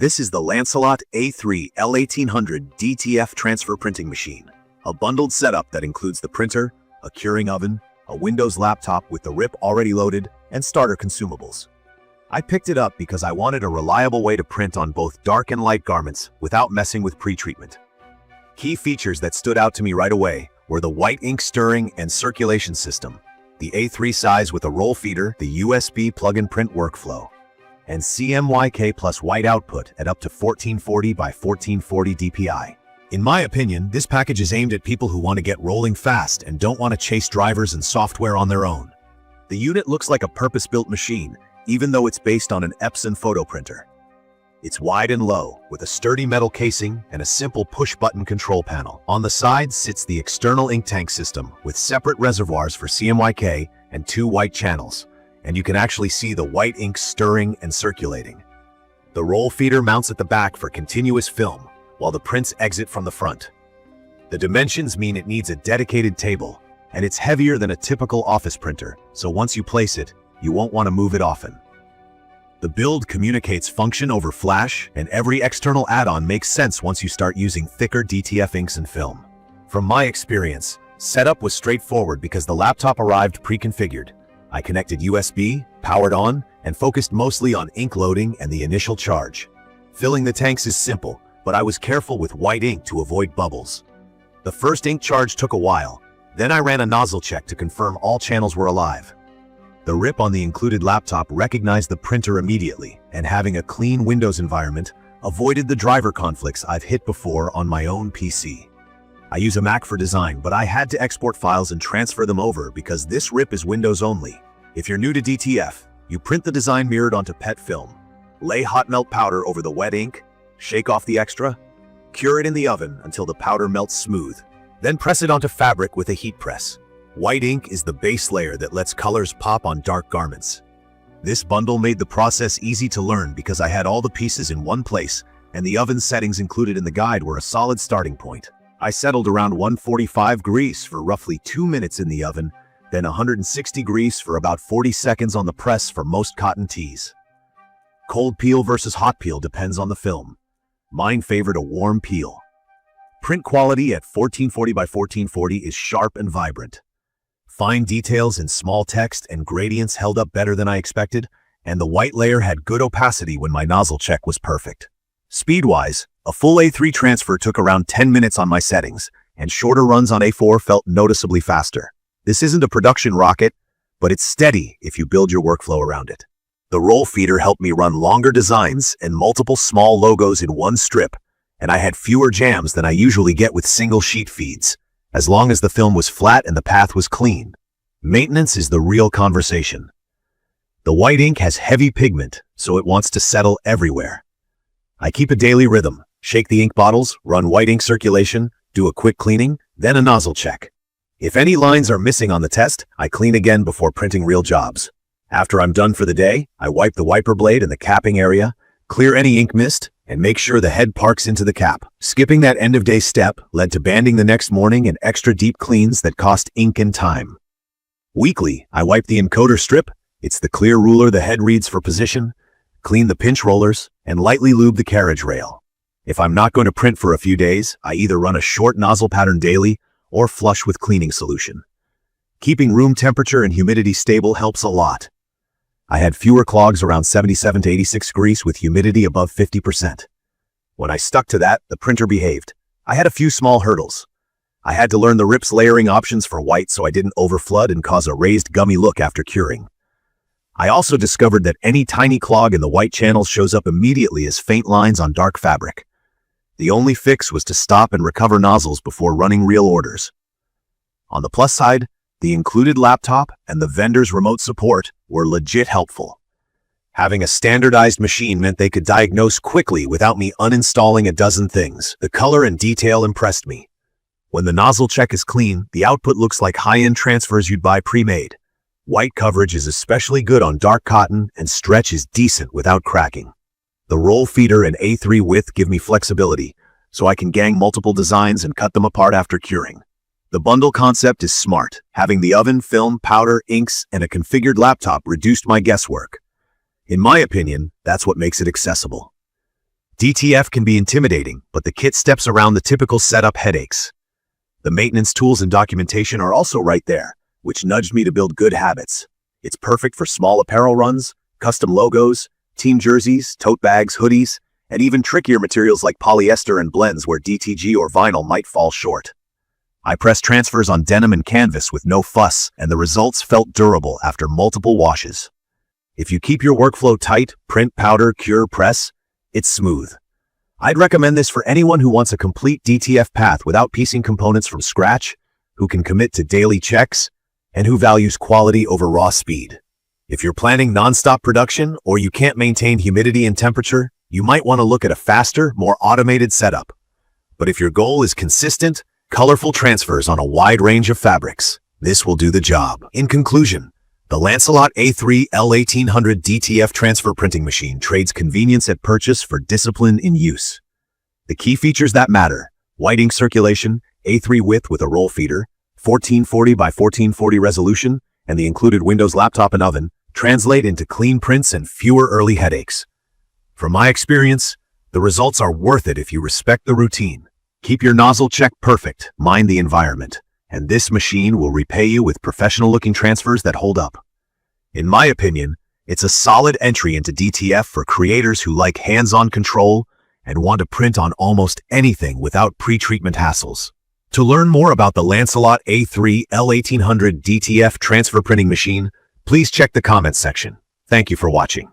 This is the Lancelot A3 L1800 DTF Transfer Printing Machine, a bundled setup that includes the printer, a curing oven, a Windows laptop with the RIP already loaded, and starter consumables. I picked it up because I wanted a reliable way to print on both dark and light garments without messing with pre-treatment. Key features that stood out to me right away were the white ink stirring and circulation system, the A3 size with a roll feeder, the USB plug-and-print workflow, and CMYK plus white output at up to 1440 by 1440 dpi. In my opinion, this package is aimed at people who want to get rolling fast and don't want to chase drivers and software on their own. The unit looks like a purpose-built machine, even though it's based on an Epson photo printer. It's wide and low, with a sturdy metal casing and a simple push-button control panel. On the side sits the external ink tank system with separate reservoirs for CMYK and 2 white channels, and you can actually see the white ink stirring and circulating. The roll feeder mounts at the back for continuous film, while the prints exit from the front. The dimensions mean it needs a dedicated table, and it's heavier than a typical office printer, so once you place it, you won't want to move it often. The build communicates function over flash, and every external add-on makes sense once you start using thicker DTF inks and film. From my experience, setup was straightforward because the laptop arrived pre-configured. I connected USB, powered on, and focused mostly on ink loading and the initial charge. Filling the tanks is simple, but I was careful with white ink to avoid bubbles. The first ink charge took a while, then I ran a nozzle check to confirm all channels were alive. The RIP on the included laptop recognized the printer immediately, and having a clean Windows environment avoided the driver conflicts I've hit before on my own PC. I use a Mac for design, but I had to export files and transfer them over because this RIP is Windows only. If you're new to DTF, you print the design mirrored onto PET film, lay hot melt powder over the wet ink, shake off the extra, cure it in the oven until the powder melts smooth, then press it onto fabric with a heat press. White ink is the base layer that lets colors pop on dark garments. This bundle made the process easy to learn because I had all the pieces in one place, and the oven settings included in the guide were a solid starting point. I settled around 145 degrees for roughly 2 minutes in the oven, then 160 degrees for about 40 seconds on the press for most cotton tees. Cold peel versus hot peel depends on the film. Mine favored a warm peel. Print quality at 1440 by 1440 is sharp and vibrant. Fine details in small text and gradients held up better than I expected, and the white layer had good opacity when my nozzle check was perfect. Speed-wise, a full A3 transfer took around 10 minutes on my settings, and shorter runs on A4 felt noticeably faster. This isn't a production rocket, but it's steady if you build your workflow around it. The roll feeder helped me run longer designs and multiple small logos in one strip, and I had fewer jams than I usually get with single sheet feeds, as long as the film was flat and the path was clean. Maintenance is the real conversation. The white ink has heavy pigment, so it wants to settle everywhere. I keep a daily rhythm, shake the ink bottles, run white ink circulation, do a quick cleaning, then a nozzle check. If any lines are missing on the test, I clean again before printing real jobs. After I'm done for the day, I wipe the wiper blade and the capping area, clear any ink mist, and make sure the head parks into the cap. Skipping that end-of-day step led to banding the next morning and extra deep cleans that cost ink and time. Weekly, I wipe the encoder strip, it's the clear ruler the head reads for position, clean the pinch rollers, and lightly lube the carriage rail. If I'm not going to print for a few days, I either run a short nozzle pattern daily or flush with cleaning solution. Keeping room temperature and humidity stable helps a lot. I had fewer clogs around 77 to 86 degrees with humidity above 50%. When I stuck to that, the printer behaved. I had a few small hurdles. I had to learn the RIP's layering options for white so I didn't overflood and cause a raised gummy look after curing. I also discovered that any tiny clog in the white channel shows up immediately as faint lines on dark fabric. The only fix was to stop and recover nozzles before running real orders. On the plus side, the included laptop and the vendor's remote support were legit helpful. Having a standardized machine meant they could diagnose quickly without me uninstalling a dozen things. The color and detail impressed me. When the nozzle check is clean, the output looks like high-end transfers you'd buy pre-made. White coverage is especially good on dark cotton, and stretch is decent without cracking. The roll feeder and A3 width give me flexibility, so I can gang multiple designs and cut them apart after curing. The bundle concept is smart. Having the oven, film, powder, inks, and a configured laptop reduced my guesswork. In my opinion, that's what makes it accessible. DTF can be intimidating, but the kit steps around the typical setup headaches. The maintenance tools and documentation are also right there, which nudged me to build good habits. It's perfect for small apparel runs, custom logos, team jerseys, tote bags, hoodies, and even trickier materials like polyester and blends where DTG or vinyl might fall short. I pressed transfers on denim and canvas with no fuss, and the results felt durable after multiple washes. If you keep your workflow tight, print, powder, cure, press, it's smooth. I'd recommend this for anyone who wants a complete DTF path without piecing components from scratch, who can commit to daily checks, and who values quality over raw speed. If you're planning non-stop production or you can't maintain humidity and temperature, you might want to look at a faster, more automated setup. But if your goal is consistent, colorful transfers on a wide range of fabrics, this will do the job. In conclusion, the Lancelot A3 L1800 DTF Transfer Printing Machine trades convenience at purchase for discipline in use. The key features that matter: whiting circulation, A3 width with a roll feeder, 1440 by 1440 resolution, and the included Windows laptop and oven, translate into clean prints and fewer early headaches. From my experience, the results are worth it if you respect the routine. Keep your nozzle check perfect, mind the environment, and this machine will repay you with professional-looking transfers that hold up. In my opinion, it's a solid entry into DTF for creators who like hands-on control and want to print on almost anything without pre-treatment hassles. To learn more about the Lancelot A3 L1800 DTF Transfer Printing Machine, please check the comments section. Thank you for watching.